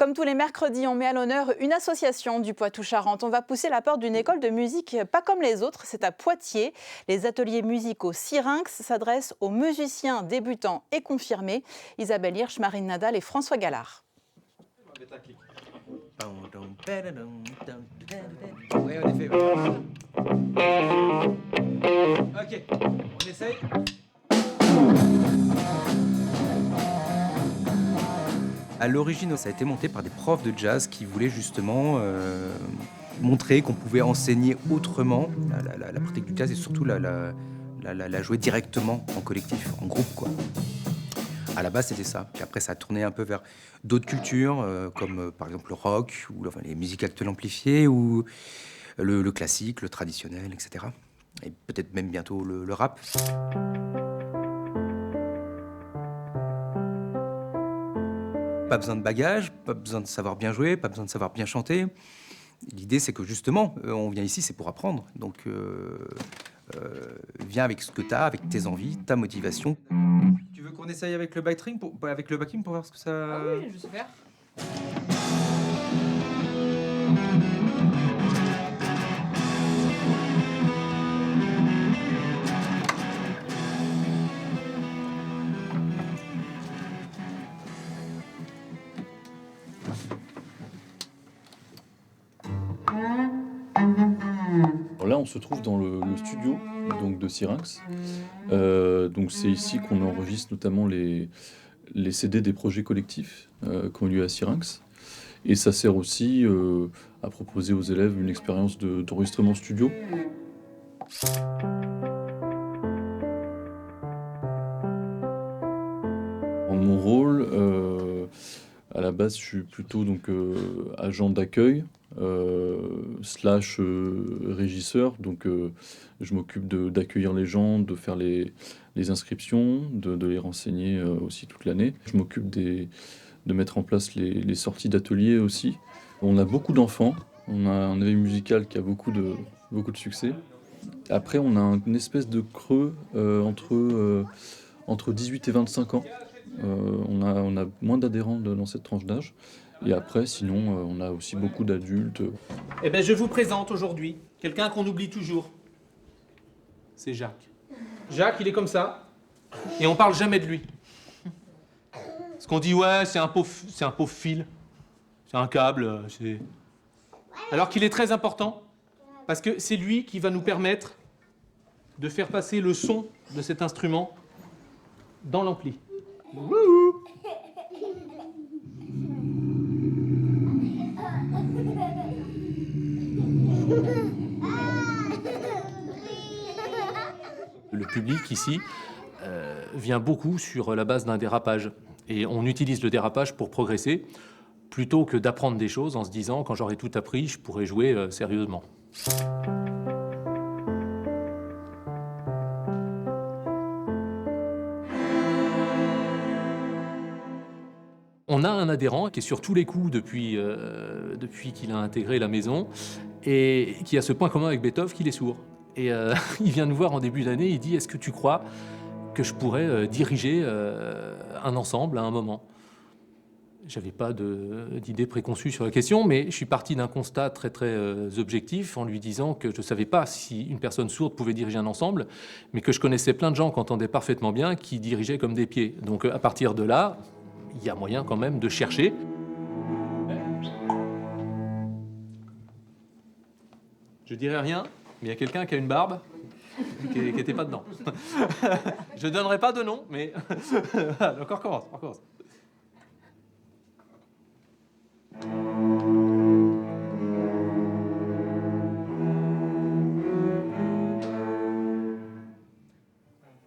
Comme tous les mercredis, on met à l'honneur une association du Poitou-Charentes. On va pousser la porte d'une école de musique pas comme les autres, c'est à Poitiers. Les ateliers musicaux Syrinx s'adressent aux musiciens débutants et confirmés. Isabelle Hirsch, Marine Nadal et François Gallard. Oui, en effet. Ok, on essaye. À l'origine, ça a été monté par des profs de jazz qui voulaient justement montrer qu'on pouvait enseigner autrement la pratique du jazz et surtout la jouer directement en collectif, en groupe, quoi. À la base, c'était ça. Puis après, ça a tourné un peu vers d'autres cultures, comme par exemple le rock, ou enfin, les musiques actuelles amplifiées, ou le classique, le traditionnel, etc. Et peut-être même bientôt le rap. Pas besoin de bagages, pas besoin de savoir bien jouer, pas besoin de savoir bien chanter. L'idée, c'est que justement, on vient ici, c'est pour apprendre. Donc, viens avec ce que tu as, avec tes envies, ta motivation. Tu veux qu'on essaye avec le backing pour voir ce que ça... Ah oui, je sais faire. Alors là, on se trouve dans le studio donc, de Syrinx. Donc c'est ici qu'on enregistre notamment les CD des projets collectifs qui ont lieu à Syrinx. Et ça sert aussi à proposer aux élèves une expérience d'enregistrement studio. Mon rôle, à la base, je suis plutôt donc, agent d'accueil. Slash régisseur, donc je m'occupe d'accueillir les gens, de faire les inscriptions, de les renseigner aussi toute l'année. Je m'occupe de mettre en place les sorties d'ateliers aussi. On a beaucoup d'enfants, on a un éveil musical qui a beaucoup de succès. Après, on a une espèce de creux entre 18 et 25 ans. On a moins d'adhérents dans cette tranche d'âge. Et après, sinon, on a aussi beaucoup d'adultes. Eh bien, je vous présente aujourd'hui quelqu'un qu'on oublie toujours. C'est Jacques. Jacques, il est comme ça, et on parle jamais de lui. Parce qu'on dit, ouais, c'est un pauvre fil, c'est un câble, c'est... Alors qu'il est très important, parce que c'est lui qui va nous permettre de faire passer le son de cet instrument dans l'ampli. Wouhou! Le public ici vient beaucoup sur la base d'un dérapage. Et on utilise le dérapage pour progresser, plutôt que d'apprendre des choses en se disant, quand j'aurai tout appris, je pourrai jouer sérieusement. On a un adhérent qui est sur tous les coups depuis qu'il a intégré la maison et qui a ce point commun avec Beethoven qu'il est sourd. Et il vient nous voir en début d'année, il dit « Est-ce que tu crois que je pourrais diriger un ensemble à un moment ?» J'avais pas d'idée préconçue sur la question, mais je suis parti d'un constat très objectif en lui disant que je ne savais pas si une personne sourde pouvait diriger un ensemble, mais que je connaissais plein de gens qui entendaient parfaitement bien, qui dirigeaient comme des pieds. Donc à partir de là, il y a moyen quand même de chercher. Je dirais rien, mais il y a quelqu'un qui a une barbe qui n'était pas dedans. Je ne donnerai pas de nom, mais... Donc on recommence.